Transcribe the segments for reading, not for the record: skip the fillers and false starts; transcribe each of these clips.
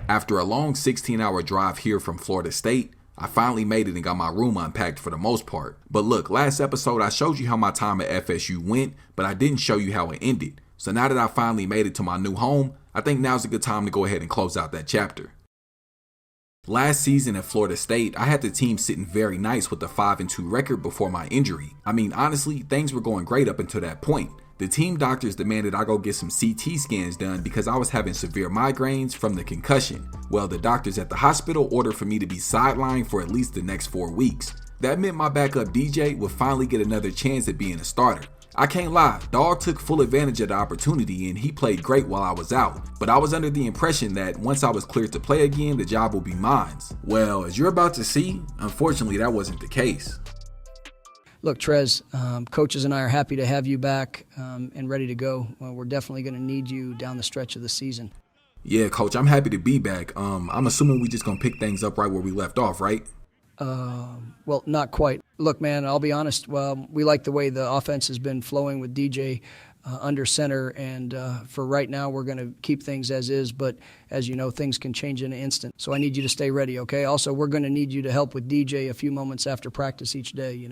After a long 16-hour drive here from Florida State, I finally made it and got my room unpacked for the most part. But look, last episode I showed you how my time at FSU went, but I didn't show you how it ended. So now that I finally made it to my new home, I think now's a good time to go ahead and close out that chapter. Last season at Florida State, I had the team sitting very nice with a 5-2 record before my injury. I mean, honestly, things were going great up until that point. The team doctors demanded I go get some CT scans done because I was having severe migraines from the concussion. Well, the doctors at the hospital ordered for me to be sidelined for at least the next 4 weeks. That meant my backup DJ would finally get another chance at being a starter. I can't lie, Dog took full advantage of the opportunity and he played great while I was out. But I was under the impression that once I was cleared to play again, the job would be mine. Well, as you're about to see, unfortunately that wasn't the case. Look, Trez, coaches and I are happy to have you back and ready to go. We're definitely going to need you down the stretch of the season. Yeah, Coach, I'm happy to be back. I'm assuming we just going to pick things up right where we left off, right? Well, not quite. Look, man, I'll be honest. We like the way the offense has been flowing with DJ under center, and for right now, we're going to keep things as is. But as you know, things can change in an instant. So I need you to stay ready, okay? Also, we're going to need you to help with DJ a few moments after practice each day,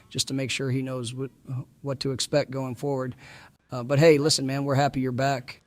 just to make sure he knows what to expect going forward. But hey, listen, man, we're happy you're back.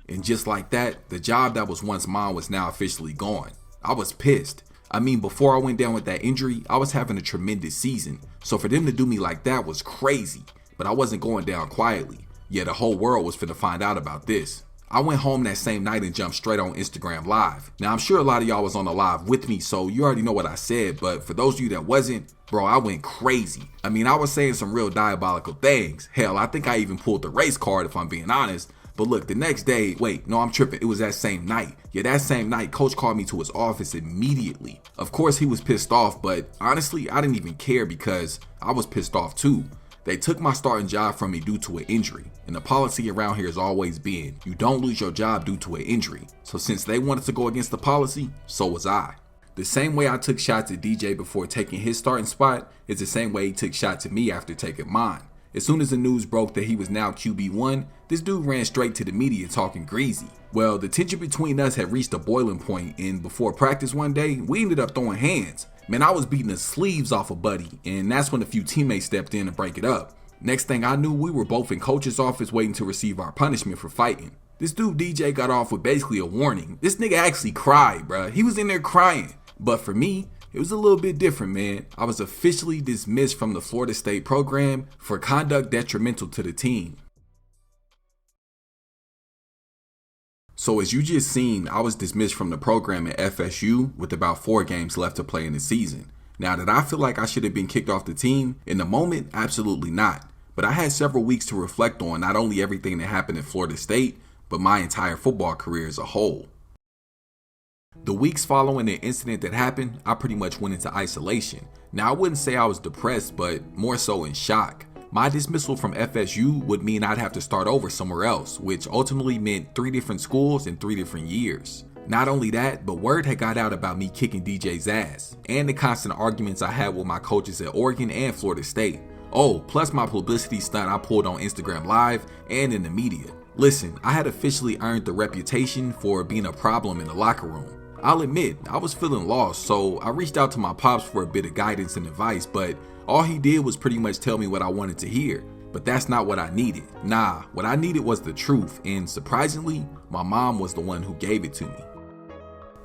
And just like that, the job that was once mine was now officially gone. I was pissed. I mean, before I went down with that injury, I was having a tremendous season. So for them to do me like that was crazy. But I wasn't going down quietly. Yeah, the whole world was finna find out about this. I went home that same night and jumped straight on Instagram Live. Now, I'm sure a lot of y'all was on the live with me, so you already know what I said. But for those of you that wasn't, bro, I went crazy. I mean, I was saying some real diabolical things. Hell, I think I even pulled the race card if I'm being honest. But look, the next day, I'm tripping. It was that same night. Yeah, that same night, Coach called me to his office immediately. Of course, he was pissed off, but honestly, I didn't even care because I was pissed off too. They took my starting job from me due to an injury. And the policy around here has always been, you don't lose your job due to an injury. So since they wanted to go against the policy, so was I. The same way I took shots at DJ before taking his starting spot is the same way he took shots at me after taking mine. As soon as the news broke that he was now QB1, this dude ran straight to the media talking greasy. Well, the tension between us had reached a boiling point, and before practice one day, we ended up throwing hands. Man, I was beating the sleeves off of Buddy, and that's when a few teammates stepped in to break it up. Next thing I knew, we were both in coach's office waiting to receive our punishment for fighting. This dude DJ got off with basically a warning. This nigga actually cried, bruh. He was in there crying. But for me, it was a little bit different, man. I was officially dismissed from the Florida State program for conduct detrimental to the team. So as you just seen, I was dismissed from the program at FSU with about 4 games left to play in the season. Now, did I feel like I should have been kicked off the team? In the moment, absolutely not. But I had several weeks to reflect on not only everything that happened at Florida State, but my entire football career as a whole. The weeks following the incident that happened, I pretty much went into isolation. Now, I wouldn't say I was depressed, but more so in shock. My dismissal from FSU would mean I'd have to start over somewhere else, which ultimately meant 3 different schools in 3 different years. Not only that, but word had got out about me kicking DJ's ass, and the constant arguments I had with my coaches at Oregon and Florida State. Oh, plus my publicity stunt I pulled on Instagram Live and in the media. Listen, I had officially earned the reputation for being a problem in the locker room. I'll admit, I was feeling lost, so I reached out to my pops for a bit of guidance and advice, but all he did was pretty much tell me what I wanted to hear. But that's not what I needed. Nah, what I needed was the truth, and surprisingly, my mom was the one who gave it to me.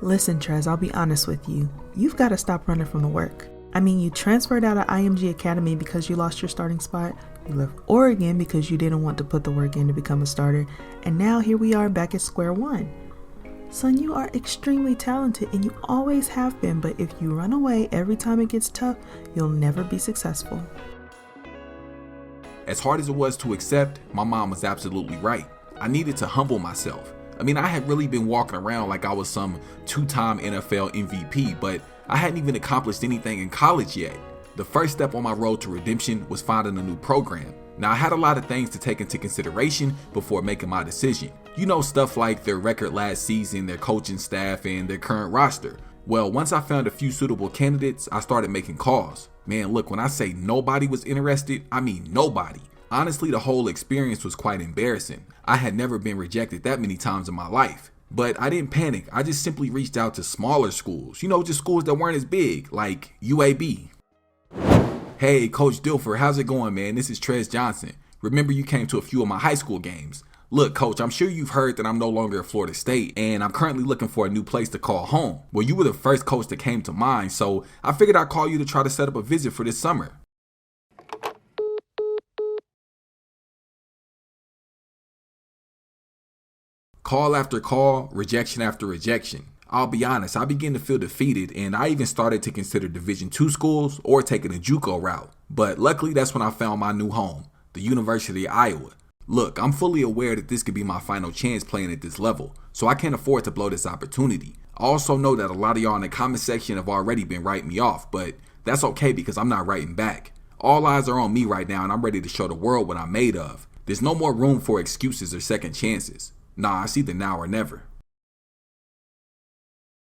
Listen, Trez, I'll be honest with you. You've got to stop running from the work. I mean, you transferred out of IMG Academy because you lost your starting spot. You left Oregon because you didn't want to put the work in to become a starter. And now here we are back at square one. Son, you are extremely talented and you always have been, but if you run away every time it gets tough, you'll never be successful. As hard as it was to accept, my mom was absolutely right. I needed to humble myself. I mean, I had really been walking around like I was some 2-time NFL MVP, but I hadn't even accomplished anything in college yet. The first step on my road to redemption was finding a new program. Now, I had a lot of things to take into consideration before making my decision. You know, stuff like their record last season, their coaching staff, and their current roster. Well, once I found a few suitable candidates, I started making calls. Man, look, when I say nobody was interested, I mean nobody. Honestly, the whole experience was quite embarrassing. I had never been rejected that many times in my life. But I didn't panic. I just simply reached out to smaller schools, just schools that weren't as big, like UAB. Hey, Coach Dilfer, how's it going, man? This is Trez Johnson. Remember you came to a few of my high school games. Look, Coach, I'm sure you've heard that I'm no longer at Florida State, and I'm currently looking for a new place to call home. Well, you were the first coach that came to mind, so I figured I'd call you to try to set up a visit for this summer. Call after call, rejection after rejection. I'll be honest, I began to feel defeated, and I even started to consider Division II schools or taking a JUCO route. But luckily, that's when I found my new home, the University of Iowa. Look, I'm fully aware that this could be my final chance playing at this level, so I can't afford to blow this opportunity. I also know that a lot of y'all in the comment section have already been writing me off, but that's okay because I'm not writing back. All eyes are on me right now, and I'm ready to show the world what I'm made of. There's no more room for excuses or second chances. Nah, it's either now or never.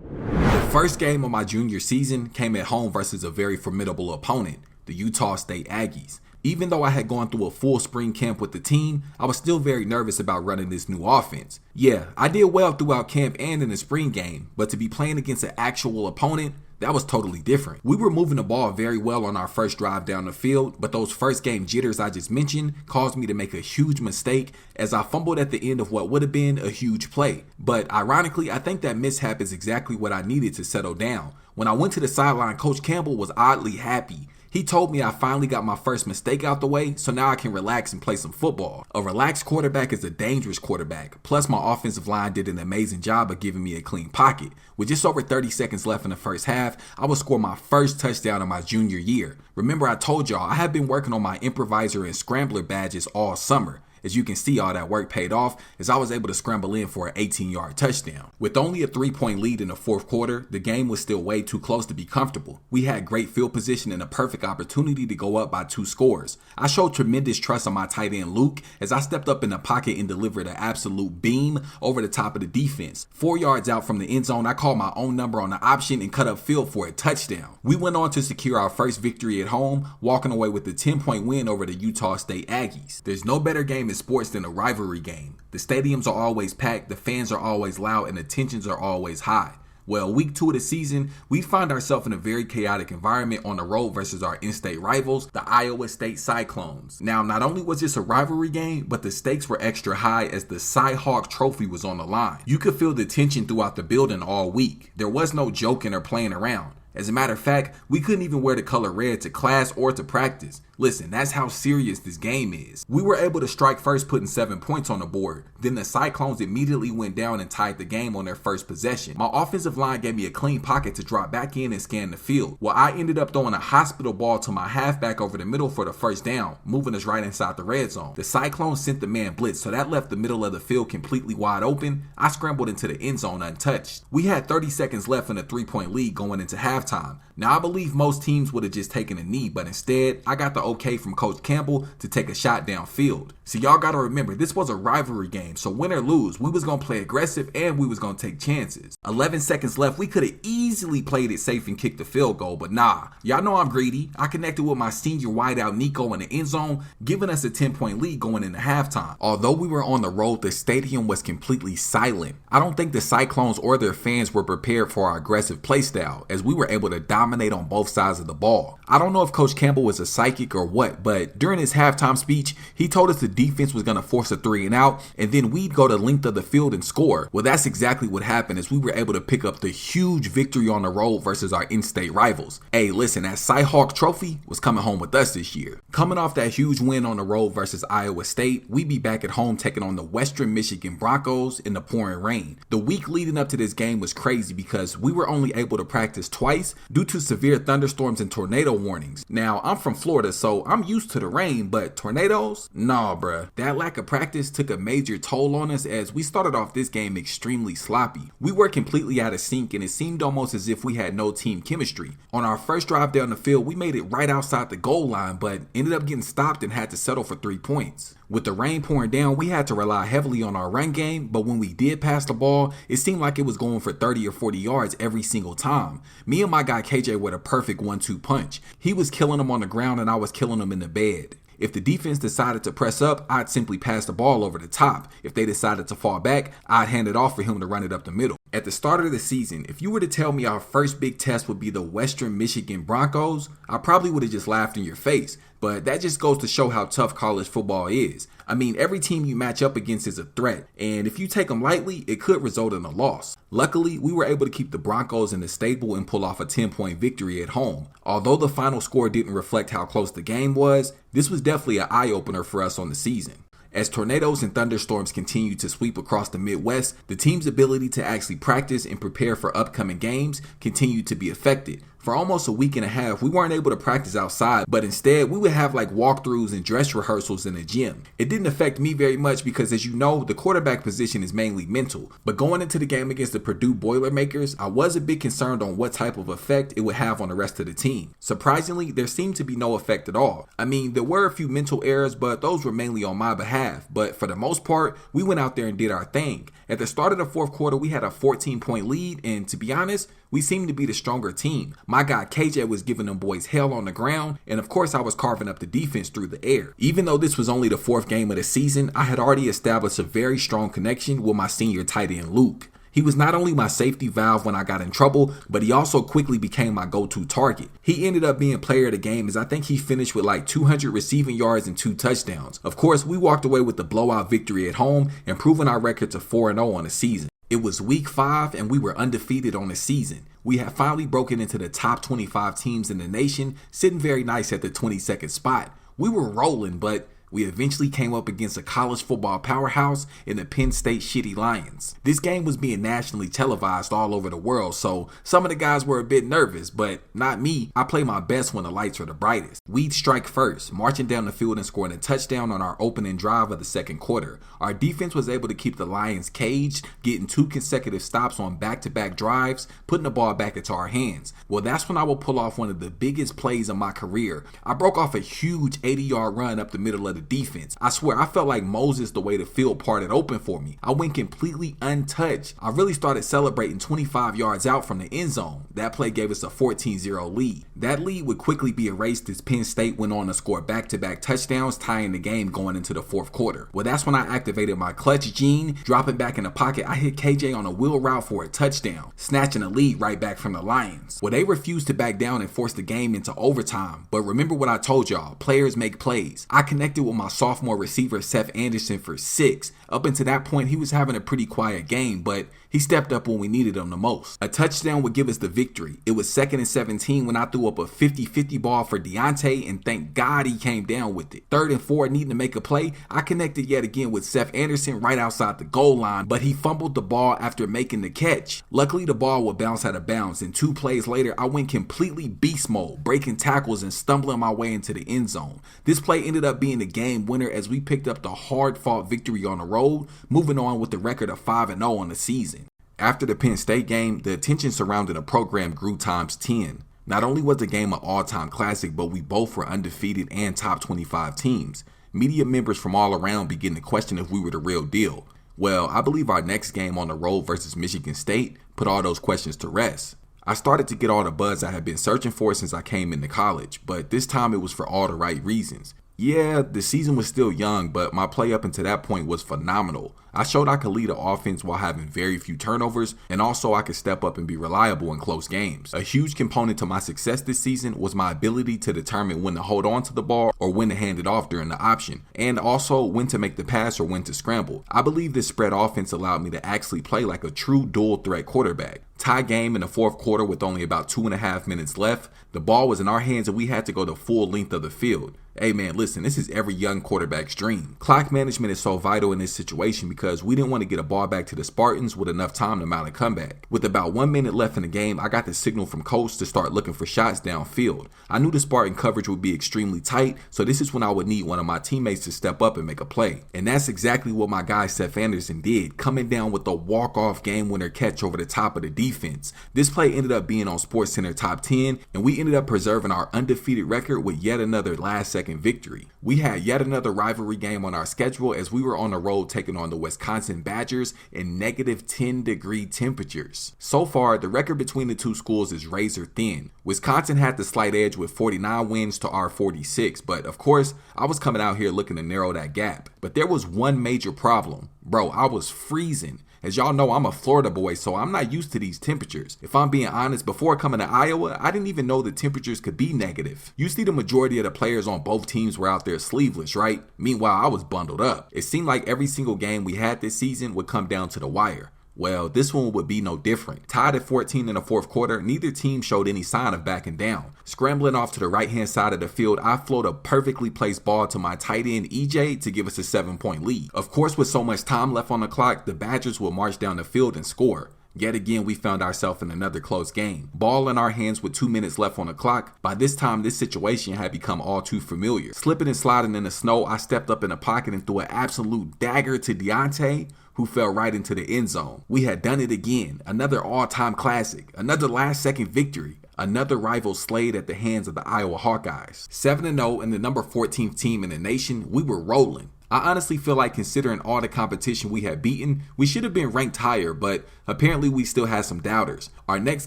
The first game of my junior season came at home versus a very formidable opponent, the Utah State Aggies. Even though I had gone through a full spring camp with the team, I was still very nervous about running this new offense. Yeah, I did well throughout camp and in the spring game, but to be playing against an actual opponent, that was totally different. We were moving the ball very well on our first drive down the field, but those first game jitters I just mentioned caused me to make a huge mistake as I fumbled at the end of what would have been a huge play. But ironically, I think that mishap is exactly what I needed to settle down. When I went to the sideline, Coach Campbell was oddly happy. He told me I finally got my first mistake out the way, so now I can relax and play some football. A relaxed quarterback is a dangerous quarterback. Plus, my offensive line did an amazing job of giving me a clean pocket. With just over 30 seconds left in the first half, I would score my first touchdown in my junior year. Remember, I told y'all I had been working on my improviser and scrambler badges all summer. As you can see, all that work paid off as I was able to scramble in for an 18-yard touchdown. With only a 3-point lead in the fourth quarter, the game was still way too close to be comfortable. We had great field position and a perfect opportunity to go up by 2 scores. I showed tremendous trust on my tight end Luke as I stepped up in the pocket and delivered an absolute beam over the top of the defense. 4 yards out from the end zone, I called my own number on the option and cut up field for a touchdown. We went on to secure our first victory at home, walking away with a 10-point win over the Utah State Aggies. There's no better game in sports than a rivalry game. The stadiums are always packed, the fans are always loud, and the tensions are always high. Well, week 2 of the season, we find ourselves in a very chaotic environment on the road versus our in-state rivals, the Iowa State Cyclones. Now, not only was this a rivalry game, but the stakes were extra high as the Cy-Hawk Trophy was on the line. You could feel the tension throughout the building all week. There was no joking or playing around. As a matter of fact, we couldn't even wear the color red to class or to practice. Listen, that's how serious this game is. We were able to strike first, putting 7 points on the board. Then the Cyclones immediately went down and tied the game on their first possession. My offensive line gave me a clean pocket to drop back in and scan the field. Well, I ended up throwing a hospital ball to my halfback over the middle for the first down, moving us right inside the red zone. The Cyclones sent the man blitz, so that left the middle of the field completely wide open. I scrambled into the end zone untouched. We had 30 seconds left in a 3-point lead going into halftime. Now, I believe most teams would have just taken a knee, but instead, I got the okay from Coach Campbell to take a shot downfield. So y'all gotta remember, this was a rivalry game, so win or lose, we was gonna play aggressive and we was gonna take chances. 11 seconds left, we could have easily played it safe and kicked the field goal, but nah, y'all know I'm greedy. I connected with my senior wideout Nico in the end zone, giving us a 10-point lead going into halftime. Although we were on the road, the stadium was completely silent. I don't think the Cyclones or their fans were prepared for our aggressive play style, as we were able to dominate on both sides of the ball. I don't know if Coach Campbell was a psychic or what, but during his halftime speech, he told us the defense was going to force a 3 and out, and then we'd go the length of the field and score. Well, that's exactly what happened as we were able to pick up the huge victory on the road versus our in-state rivals. Hey, listen, that Cy-Hawk Trophy was coming home with us this year. Coming off that huge win on the road versus Iowa State, we'd be back at home taking on the Western Michigan Broncos in the pouring rain. The week leading up to this game was crazy because we were only able to practice twice due to severe thunderstorms and tornado warnings. Now, I'm from Florida, so I'm used to the rain, but tornadoes? Nah, bruh. That lack of practice took a major toll on us as we started off this game extremely sloppy. We were completely out of sync and it seemed almost as if we had no team chemistry. On our first drive down the field, we made it right outside the goal line, but ended up getting stopped and had to settle for 3 points. With the rain pouring down, we had to rely heavily on our run game, but when we did pass the ball, it seemed like it was going for 30 or 40 yards every single time. Me and my guy KJ were the perfect 1-2 punch. He was killing them on the ground and I was killing them in the bed. If the defense decided to press up, I'd simply pass the ball over the top. If they decided to fall back, I'd hand it off for him to run it up the middle. At the start of the season, if you were to tell me our first big test would be the Western Michigan Broncos, I probably would have just laughed in your face. But that just goes to show how tough college football is. I mean, every team you match up against is a threat, and if you take them lightly, it could result in a loss. Luckily, we were able to keep the Broncos in the stable and pull off a 10-point victory at home. Although the final score didn't reflect how close the game was, this was definitely an eye-opener for us on the season. As tornadoes and thunderstorms continue to sweep across the Midwest, the team's ability to actually practice and prepare for upcoming games continued to be affected. For almost a week and a half, we weren't able to practice outside, but instead we would have like walkthroughs and dress rehearsals in the gym. It didn't affect me very much because, as you know, the quarterback position is mainly mental. But going into the game against the Purdue Boilermakers, I was a bit concerned on what type of effect it would have on the rest of the team. Surprisingly, there seemed to be no effect at all. I mean, there were a few mental errors, but those were mainly on my behalf. But for the most part, we went out there and did our thing. At the start of the fourth quarter, we had a 14-point lead, and to be honest, we seemed to be the stronger team. My guy KJ was giving them boys hell on the ground, and of course I was carving up the defense through the air. Even though this was only the fourth game of the season, I had already established a very strong connection with my senior tight end Luke. He was not only my safety valve when I got in trouble, but he also quickly became my go-to target. He ended up being player of the game, as I think he finished with like 200 receiving yards and 2 touchdowns. Of course, we walked away with the blowout victory at home, improving our record to 4-0 on the season. It was week 5 and we were undefeated on the season. We had finally broken into the top 25 teams in the nation, sitting very nice at the 22nd spot. We were rolling, but we eventually came up against a college football powerhouse in the Penn State Shitty Lions. This game was being nationally televised all over the world, so some of the guys were a bit nervous, but not me. I play my best when the lights are the brightest. We'd strike first, marching down the field and scoring a touchdown on our opening drive of the second quarter. Our defense was able to keep the Lions caged, getting 2 consecutive stops on back-to-back drives, putting the ball back into our hands. Well, that's when I will pull off one of the biggest plays of my career. I broke off a huge 80-yard run up the middle of the defense. I swear, I felt like Moses the way the field parted open for me. I went completely untouched. I really started celebrating 25 yards out from the end zone. That play gave us a 14-0 lead. That lead would quickly be erased as Penn State went on to score back-to-back touchdowns, tying the game going into the fourth quarter. Well, that's when I activated my clutch gene. Dropping back in the pocket, I hit KJ on a wheel route for a touchdown, snatching a lead right back from the Lions. Well, they refused to back down and forced the game into overtime. But remember what I told y'all, players make plays. I connected with my sophomore receiver Seth Anderson for 6. Up until that point, he was having a pretty quiet game, but he stepped up when we needed him the most. A touchdown would give us the victory. It was 2nd and 17 when I threw up a 50-50 ball for Deontay, and thank God he came down with it. 3rd and 4, needing to make a play, I connected yet again with Seth Anderson right outside the goal line, but he fumbled the ball after making the catch. Luckily, the ball would bounce out of bounds, and 2 plays later, I went completely beast mode, breaking tackles and stumbling my way into the end zone. This play ended up being the game winner as we picked up the hard-fought victory on the road, moving on with the record of 5-0 on the season. After the Penn State game, the attention surrounding the program grew times 10. Not only was the game an all-time classic, but we both were undefeated and top 25 teams. Media members from all around began to question if we were the real deal. Well, I believe our next game on the road versus Michigan State put all those questions to rest. I started to get all the buzz I had been searching for since I came into college, but this time it was for all the right reasons. Yeah, the season was still young, but my play up until that point was phenomenal. I showed I could lead an offense while having very few turnovers, and also I could step up and be reliable in close games. A huge component to my success this season was my ability to determine when to hold on to the ball or when to hand it off during the option, and also when to make the pass or when to scramble. I believe this spread offense allowed me to actually play like a true dual threat quarterback. Tie game in the fourth quarter with only about 2.5 minutes left. The ball was in our hands and we had to go the full length of the field. Hey man, listen, this is every young quarterback's dream. Clock management is so vital in this situation because we didn't want to get a ball back to the Spartans with enough time to mount a comeback. With about 1 minute left in the game, I got the signal from coach to start looking for shots downfield. I knew the Spartan coverage would be extremely tight, so this is when I would need one of my teammates to step up and make a play. And that's exactly what my guy Seth Anderson did, coming down with a walk-off game-winner catch over the top of the defense. This play ended up being on SportsCenter Top 10, and we ended up preserving our undefeated record with yet another last-second victory. We had yet another rivalry game on our schedule as we were on the road taking on the Wisconsin Wisconsin Badgers in negative 10-degree temperatures. So far, the record between the two schools is razor thin. Wisconsin had the slight edge with 49 wins to our 46, but of course, I was coming out here looking to narrow that gap. But there was one major problem. Bro, I was freezing. As y'all know, I'm a Florida boy, so I'm not used to these temperatures. If I'm being honest, before coming to Iowa, I didn't even know the temperatures could be negative. Usually the majority of the players on both teams were out there sleeveless, right? Meanwhile, I was bundled up. It seemed like every single game we had this season would come down to the wire. Well, this one would be no different. Tied at 14 in the fourth quarter, neither team showed any sign of backing down. Scrambling off to the right-hand side of the field, I float a perfectly placed ball to my tight end EJ to give us a 7-point lead. Of course, with so much time left on the clock, the Badgers will march down the field and score. Yet again, we found ourselves in another close game. Ball in our hands with 2 minutes left on the clock. By this time, this situation had become all too familiar. Slipping and sliding in the snow, I stepped up in the pocket and threw an absolute dagger to Deontay, who fell right into the end zone. We had done it again. Another all-time classic. Another last-second victory. Another rival slayed at the hands of the Iowa Hawkeyes. 7-0 and the number 14th team in the nation, we were rolling. I honestly feel like considering all the competition we had beaten, we should have been ranked higher, but apparently we still had some doubters. Our next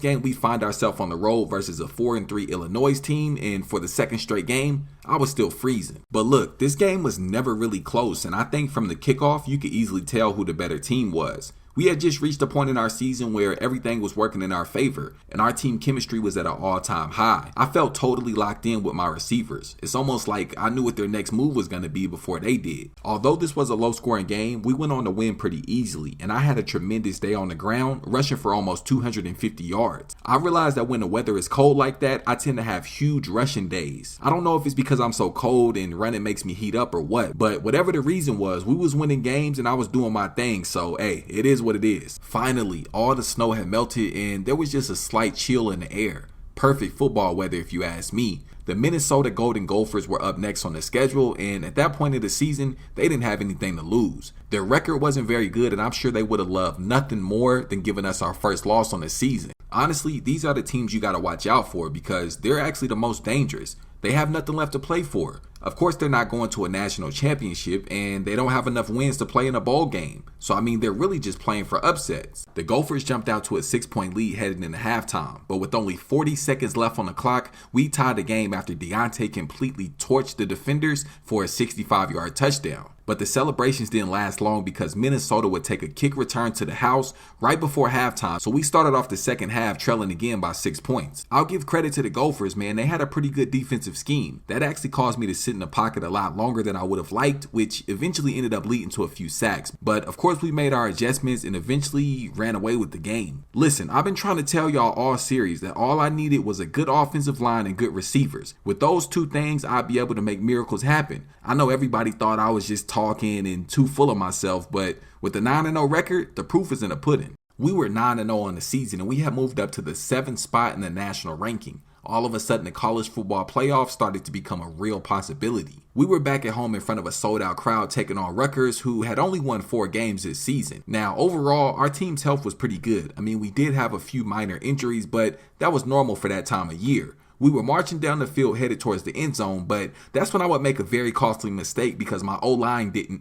game, we find ourselves on the road versus a 4-3 Illinois team, and for the second straight game, I was still freezing. But look, this game was never really close, and I think from the kickoff, you could easily tell who the better team was. We had just reached a point in our season where everything was working in our favor, and our team chemistry was at an all-time high. I felt totally locked in with my receivers. It's almost like I knew what their next move was going to be before they did. Although this was a low-scoring game, we went on to win pretty easily, and I had a tremendous day on the ground, rushing for almost 250 yards. I realized that when the weather is cold like that, I tend to have huge rushing days. I don't know if it's because I'm so cold and running makes me heat up or what, but whatever the reason was, we was winning games and I was doing my thing, so hey, it is what it is. Finally, all the snow had melted and there was just a slight chill in the air. Perfect football weather if you ask me. The Minnesota Golden Gophers were up next on the schedule, and at that point of the season, they didn't have anything to lose. Their record wasn't very good, and I'm sure they would have loved nothing more than giving us our first loss on the season. Honestly, these are the teams you got to watch out for because they're actually the most dangerous. They have nothing left to play for. Of course, they're not going to a national championship, and they don't have enough wins to play in a bowl game. So, I mean, they're really just playing for upsets. The Gophers jumped out to a 6-point lead heading into halftime, but with only 40 seconds left on the clock, we tied the game after Deontay completely torched the defenders for a 65-yard touchdown. But the celebrations didn't last long because Minnesota would take a kick return to the house right before halftime. So we started off the second half trailing again by 6 points. I'll give credit to the Gophers, man. They had a pretty good defensive scheme. That actually caused me to sit in the pocket a lot longer than I would have liked, which eventually ended up leading to a few sacks. But of course we made our adjustments and eventually ran away with the game. Listen, I've been trying to tell y'all all series that all I needed was a good offensive line and good receivers. With those two things, I'd be able to make miracles happen. I know everybody thought I was just talking and too full of myself, but with the 9-0 record, the proof is in the pudding. We were 9-0 on the season and we had moved up to the 7th spot in the national ranking. All of a sudden, the college football playoffs started to become a real possibility. We were back at home in front of a sold-out crowd taking on Rutgers, who had only won 4 games this season. Now, overall, our team's health was pretty good. I mean, we did have a few minor injuries, but that was normal for that time of year. We were marching down the field headed towards the end zone, but that's when I would make a very costly mistake because my O-line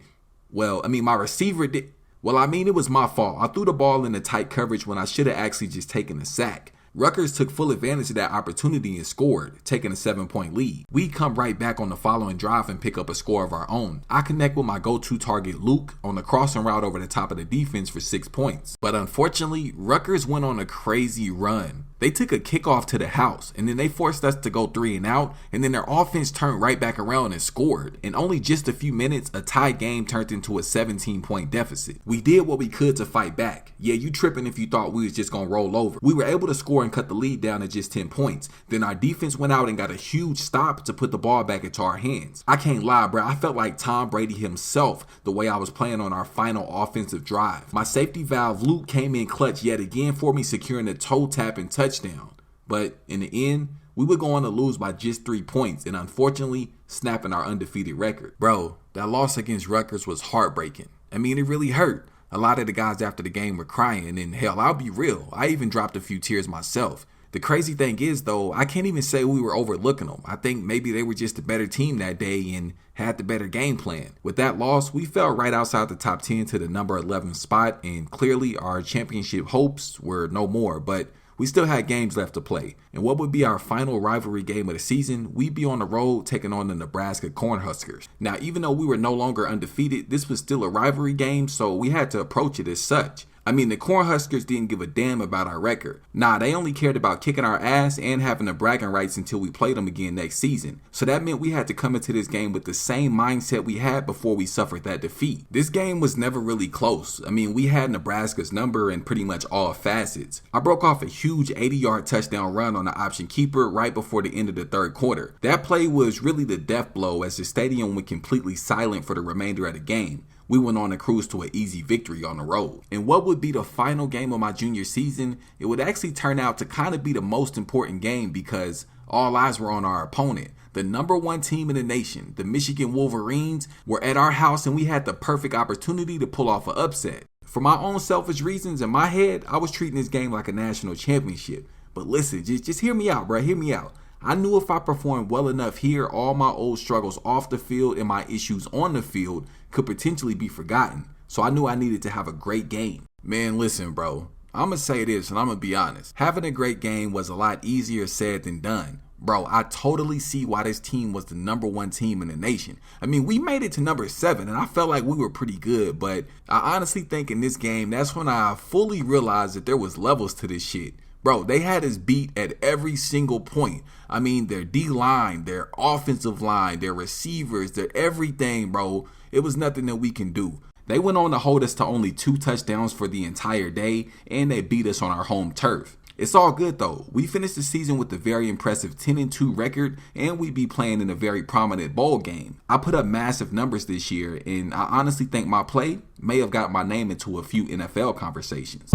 my receiver did. It was my fault. I threw the ball into tight coverage when I should have actually just taken the sack. Rutgers took full advantage of that opportunity and scored, taking a 7-point lead. We come right back on the following drive and pick up a score of our own. I connect with my go-to target Luke on the crossing route over the top of the defense for 6 points. But unfortunately, Rutgers went on a crazy run. They took a kickoff to the house, and then they forced us to go 3 and out, and then their offense turned right back around and scored. In only just a few minutes, a tie game turned into a 17-point deficit. We did what we could to fight back. Yeah, you tripping if you thought we was just gonna roll over. We were able to score and cut the lead down to just 10 points. Then our defense went out and got a huge stop to put the ball back into our hands. I can't lie, bro. I felt like Tom Brady himself the way I was playing on our final offensive drive. My safety valve Luke came in clutch yet again for me, securing a toe tap and touchdown. But in the end, we would go on to lose by just 3 points and unfortunately snapping our undefeated record. Bro, that loss against Rutgers was heartbreaking. I mean, it really hurt. A lot of the guys after the game were crying, and hell, I'll be real, I even dropped a few tears myself. The crazy thing is, though, I can't even say we were overlooking them. I think maybe they were just a better team that day and had the better game plan. With that loss, we fell right outside the top 10 to the number 11 spot, and clearly our championship hopes were no more, but we still had games left to play. And what would be our final rivalry game of the season, we'd be on the road taking on the Nebraska Cornhuskers. Now, even though we were no longer undefeated, this was still a rivalry game, so we had to approach it as such. I mean, the Cornhuskers didn't give a damn about our record. Nah, they only cared about kicking our ass and having the bragging rights until we played them again next season. So that meant we had to come into this game with the same mindset we had before we suffered that defeat. This game was never really close. I mean, we had Nebraska's number in pretty much all facets. I broke off a huge 80-yard touchdown run on the option keeper right before the end of the third quarter. That play was really the death blow as the stadium went completely silent for the remainder of the game. We went on a cruise to an easy victory on the road. And what would be the final game of my junior season, it would actually turn out to kind of be the most important game because all eyes were on our opponent. The number 1 team in the nation, the Michigan Wolverines, were at our house and we had the perfect opportunity to pull off an upset. For my own selfish reasons, in my head, I was treating this game like a national championship. But listen, just hear me out, bro. Hear me out. I knew if I performed well enough here, all my old struggles off the field and my issues on the field could potentially be forgotten. So I knew I needed to have a great game. Man, listen, bro. I'm going to say this and I'm going to be honest. Having a great game was a lot easier said than done. Bro, I totally see why this team was the number 1 team in the nation. I mean, we made it to number 7 and I felt like we were pretty good, but I honestly think in this game, that's when I fully realized that there was levels to this shit. Bro, they had us beat at every single point. I mean, their D-line, their offensive line, their receivers, their everything, bro. It was nothing that we can do. They went on to hold us to only 2 touchdowns for the entire day, and they beat us on our home turf. It's all good though. We finished the season with a very impressive 10-2 record, and we'd be playing in a very prominent bowl game. I put up massive numbers this year, and I honestly think my play may have got my name into a few NFL conversations.